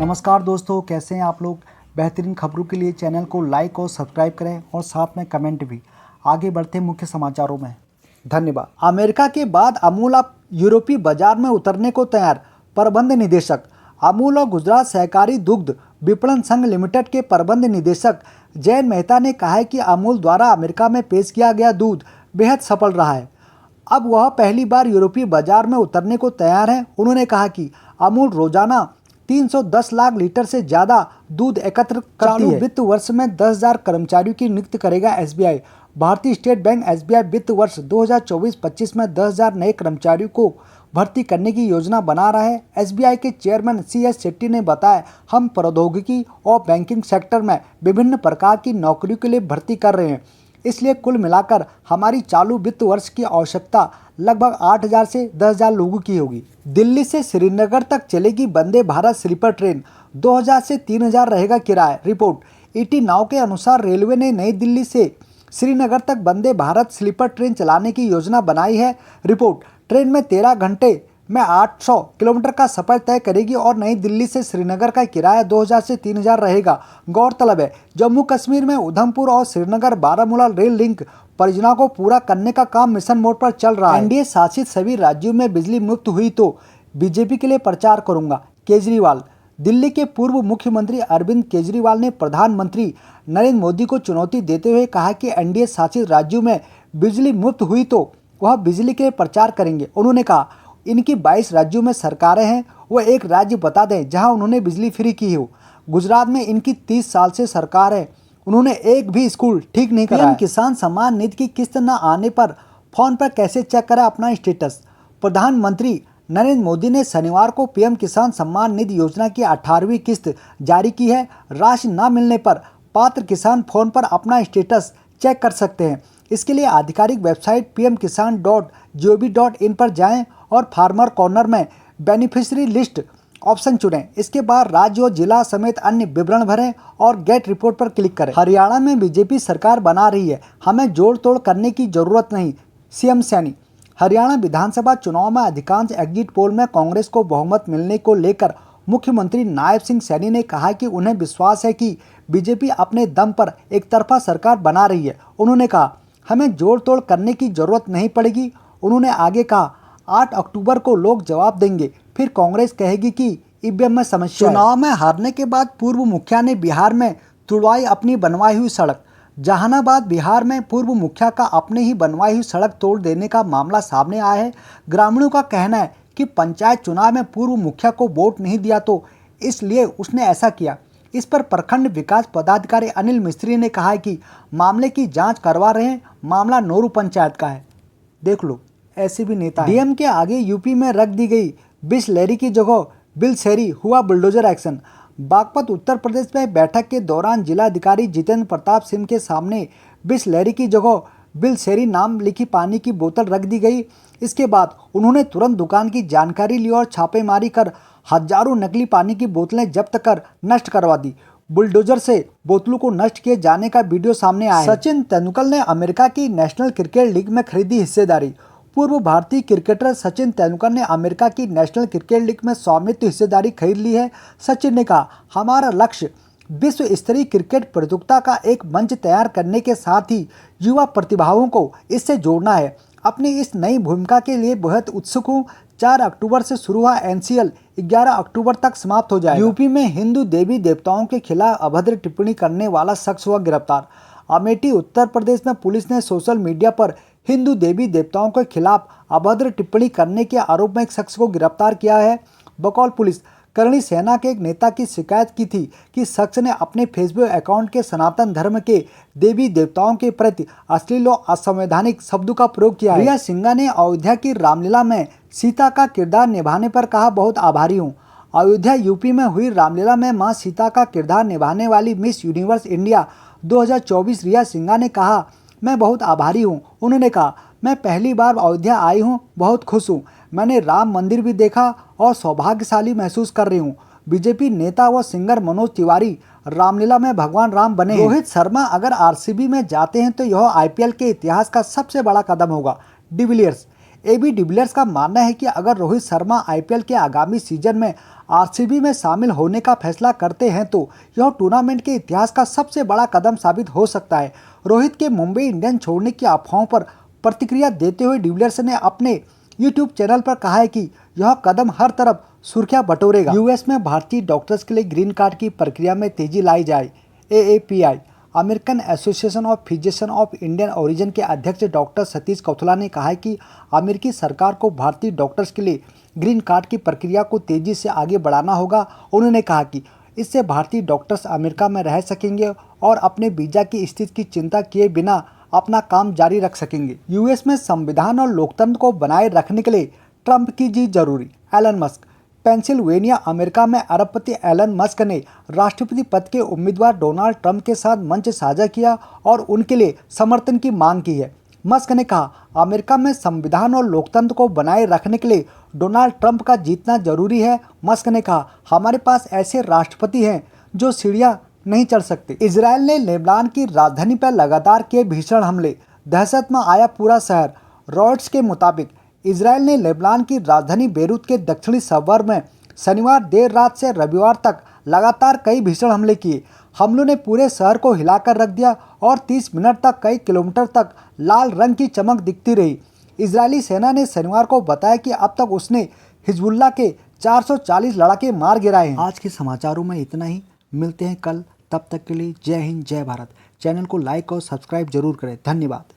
नमस्कार दोस्तों, कैसे हैं आप लोग। बेहतरीन खबरों के लिए चैनल को लाइक और सब्सक्राइब करें और साथ में कमेंट भी। आगे बढ़ते हैं मुख्य समाचारों में। धन्यवाद। अमेरिका के बाद अमूल अब यूरोपीय बाजार में उतरने को तैयार। प्रबंध निदेशक अमूल और गुजरात सहकारी दुग्ध विपणन संघ लिमिटेड के प्रबंध निदेशक जयंत मेहता ने कहा है कि अमूल द्वारा अमेरिका में पेश किया गया दूध बेहद सफल रहा है। अब वह पहली बार यूरोपीय बाजार में उतरने को तैयार है। उन्होंने कहा कि अमूल रोजाना 310 लाख लीटर से ज़्यादा दूध एकत्र करती है। वित्त वर्ष में 10,000 कर्मचारियों की नियुक्ति करेगा एसबीआई। भारतीय स्टेट बैंक एसबीआई वित्त वर्ष 2024-25 में 10,000 नए कर्मचारियों को भर्ती करने की योजना बना रहा है। एसबीआई के चेयरमैन सीएस शेट्टी ने बताया, हम प्रौद्योगिकी और बैंकिंग सेक्टर में विभिन्न प्रकार की नौकरियों के लिए भर्ती कर रहे हैं। इसलिए कुल मिलाकर हमारी चालू वित्त वर्ष की आवश्यकता लगभग 8,000 से 10,000 लोगों की होगी। दिल्ली से श्रीनगर तक चलेगी वंदे भारत स्लीपर ट्रेन, 2,000 से 3,000 रहेगा किराया। रिपोर्ट ईटी नाउ के अनुसार रेलवे ने नई दिल्ली से श्रीनगर तक वंदे भारत स्लीपर ट्रेन चलाने की योजना बनाई है। रिपोर्ट ट्रेन में 13 घंटे में 800 किलोमीटर का सफर तय करेगी और नई दिल्ली से श्रीनगर का किराया 2,000 से 3,000 रहेगा। गौरतलब है, जम्मू कश्मीर में उधमपुर और श्रीनगर बारामूला रेल लिंक परियोजना को पूरा करने का काम मिशन मोड पर चल रहा है। एनडीए शासित सभी राज्यों में बिजली मुक्त हुई तो बीजेपी के लिए प्रचार करूंगा, केजरीवाल। दिल्ली के पूर्व मुख्यमंत्री अरविंद केजरीवाल ने प्रधानमंत्री नरेंद्र मोदी को चुनौती देते हुए कहा कि एनडीए शासित राज्यों में बिजली मुक्त हुई तो वह बिजली के लिए प्रचार करेंगे। उन्होंने कहा, इनकी 22 राज्यों में सरकारें हैं, वह एक राज्य बता दें जहां उन्होंने बिजली फ्री की हो। गुजरात में इनकी 30 साल से सरकार है, उन्होंने एक भी स्कूल ठीक नहीं कराया। किसान सम्मान निधि की किस्त न आने पर फोन पर कैसे चेक करें अपना स्टेटस। प्रधानमंत्री नरेंद्र मोदी ने शनिवार को पीएम किसान सम्मान निधि योजना की 18वीं किस्त जारी की है। राशि न मिलने पर पात्र किसान फोन पर अपना स्टेटस चेक कर सकते हैं। इसके लिए आधिकारिक वेबसाइट pmkisan.gov.in पर जाएं और फार्मर कॉर्नर में बेनिफिशियरी लिस्ट ऑप्शन चुनें। इसके बाद राज्य और जिला समेत अन्य विवरण भरें और गेट रिपोर्ट पर क्लिक करें। हरियाणा में बीजेपी सरकार बना रही है, हमें जोड़ तोड़ करने की जरूरत नहीं, सीएम सैनी। हरियाणा विधानसभा चुनाव में अधिकांश एग्जिट पोल में कांग्रेस को बहुमत मिलने को लेकर मुख्यमंत्री नायब सिंह सैनी ने कहा कि उन्हें विश्वास है कि बीजेपी अपने दम पर एक तरफा सरकार बना रही है। उन्होंने कहा, हमें जोड़ तोड़ करने की जरूरत नहीं पड़ेगी। उन्होंने आगे कहा, 8 अक्टूबर को लोग जवाब देंगे, फिर कांग्रेस कहेगी कि ईवीएम में समस्या है। चुनाव में हारने के बाद पूर्व मुखिया ने बिहार में तुड़वाई अपनी बनवाई हुई सड़क। जहानाबाद बिहार में पूर्व मुखिया का अपने ही बनवाई हुई सड़क तोड़ देने का मामला सामने आया है। ग्रामीणों का कहना है कि पंचायत चुनाव में पूर्व मुखिया को वोट नहीं दिया तो इसलिए उसने ऐसा किया। इस पर प्रखंड विकास पदाधिकारी अनिल मिस्त्री ने कहा है कि मामले की जांच करवा रहे हैं, मामला नोरू पंचायत का है। देख लो, ऐसे भी नेता हैं। डीएम के आगे यूपी में रख दी गई बिस्लेरी की जगह बिलशेरी, हुआ बुलडोजर एक्शन। बागपत उत्तर प्रदेश में बैठक के दौरान जिलाधिकारी जितेंद्र प्रताप सिंह के सामने बिस्लेरी की जगह बिलशेरी नाम लिखी पानी की बोतल रख दी गई। इसके बाद उन्होंने तुरंत दुकान की जानकारी ली और छापेमारी कर हजारों नकली पानी की बोतलें जब्त कर नष्ट करवा दी। बुलडोजर से बोतलों को नष्ट किए जाने का वीडियो सामने आया है। सचिन तेंदुलकर ने अमेरिका की नेशनल क्रिकेट लीग में खरीदी हिस्सेदारी। पूर्व भारतीय क्रिकेटर सचिन तेंदुलकर ने अमेरिका की नेशनल क्रिकेट लीग में स्वामित्व हिस्सेदारी खरीद ली है। सचिन ने कहा, हमारा लक्ष्य विश्व स्तरीय क्रिकेट प्रतियोगिता का एक मंच तैयार करने के साथ ही युवा प्रतिभाओं को इससे जोड़ना है। अपनी इस नई भूमिका के लिए बेहद उत्सुक हूँ। 4 अक्टूबर से शुरू हुआ एनसीएल 11 अक्टूबर तक समाप्त हो जाएगा। यूपी में हिंदू देवी देवताओं के खिलाफ अभद्र टिप्पणी करने वाला शख्स हुआ गिरफ्तार। अमेठी उत्तर प्रदेश में पुलिस ने सोशल मीडिया पर हिंदू देवी देवताओं के खिलाफ अभद्र टिप्पणी करने के आरोप में एक शख्स को गिरफ्तार किया है। बकौल पुलिस, करणी सेना के एक नेता की शिकायत की थी कि शख्स ने अपने फेसबुक अकाउंट के सनातन धर्म के देवी देवताओं के प्रति अश्लील और असंवैधानिक शब्दों का प्रयोग किया है। रिया सिंघा ने अयोध्या की रामलीला में सीता का किरदार निभाने पर कहा, बहुत आभारी हूँ। अयोध्या यूपी में हुई रामलीला में मां सीता का किरदार निभाने वाली मिस यूनिवर्स इंडिया 2024 रिया सिंघा ने कहा, मैं बहुत आभारी हूँ। उन्होंने कहा, मैं पहली बार अयोध्या आई हूँ, बहुत खुश हूँ। मैंने राम मंदिर भी देखा और सौभाग्यशाली महसूस कर रही हूँ। बीजेपी नेता व सिंगर मनोज तिवारी रामलीला में भगवान राम बने। रोहित शर्मा अगर आरसीबी में जाते हैं तो यह आईपीएल के इतिहास का सबसे बड़ा कदम होगा। डिविलियर्स, एबी डिविलियर्स का मानना है कि अगर रोहित शर्मा आईपीएल के आगामी सीजन में आरसीबी में शामिल होने का फैसला करते हैं तो यह टूर्नामेंट के इतिहास का सबसे बड़ा कदम साबित हो सकता है। रोहित के मुंबई इंडियंस छोड़ने की अफवाहों पर प्रतिक्रिया देते हुए डिविलियर्स ने अपने यूट्यूब चैनल पर कहा है कि यह कदम हर तरफ सुर्खियां बटोरेगा। यूएस में भारतीय डॉक्टर्स के लिए ग्रीन कार्ड की प्रक्रिया में तेजी लाई जाए। AAPI American association of physician of Indian origin के अध्यक्ष डॉक्टर सतीश कौथला ने कहा है कि अमेरिकी सरकार को भारतीय डॉक्टर्स के लिए ग्रीन कार्ड की प्रक्रिया को तेजी से आगे बढ़ाना होगा। उन्होंने कहा कि इससे भारतीय डॉक्टर्स अमेरिका में रह सकेंगे और अपने वीजा की स्थिति की चिंता किए बिना अपना काम जारी रख सकेंगे। यूएस में संविधान और लोकतंत्र को बनाए रखने के लिए ट्रंप की जीत जरूरी। एलन मस्क पेंसिल्वेनिया अमेरिका में अरबपति एलन मस्क ने राष्ट्रपति पद के उम्मीदवार डोनाल्ड ट्रंप के साथ मंच साझा किया और उनके लिए समर्थन की मांग की है। मस्क ने कहा, अमेरिका में संविधान और लोकतंत्र को बनाए रखने के लिए डोनाल्ड ट्रंप का जीतना जरूरी है। मस्क ने कहा, हमारे पास ऐसे राष्ट्रपति हैं जो सीढ़ियां नहीं चढ़ सकते। इजरायल ने लेबनान की राजधानी पर लगातार किए भीषण हमले, दहशत में आया पूरा शहर। रॉयटर्स के मुताबिक इजरायल ने लेबनान की राजधानी बेरूत के दक्षिणी सबर्ब में शनिवार देर रात से रविवार तक लगातार कई भीषण हमले किए। हमलों ने पूरे शहर को हिलाकर रख दिया और 30 मिनट तक कई किलोमीटर तक लाल रंग की चमक दिखती रही। इजरायली सेना ने शनिवार को बताया कि अब तक उसने हिजबुल्लाह के 440 लड़ाके मार गिराए हैं। आज के समाचारों में इतना ही, मिलते हैं कल। तब तक के लिए जय हिंद, जय भारत। चैनल को लाइक और सब्सक्राइब जरूर करें। धन्यवाद।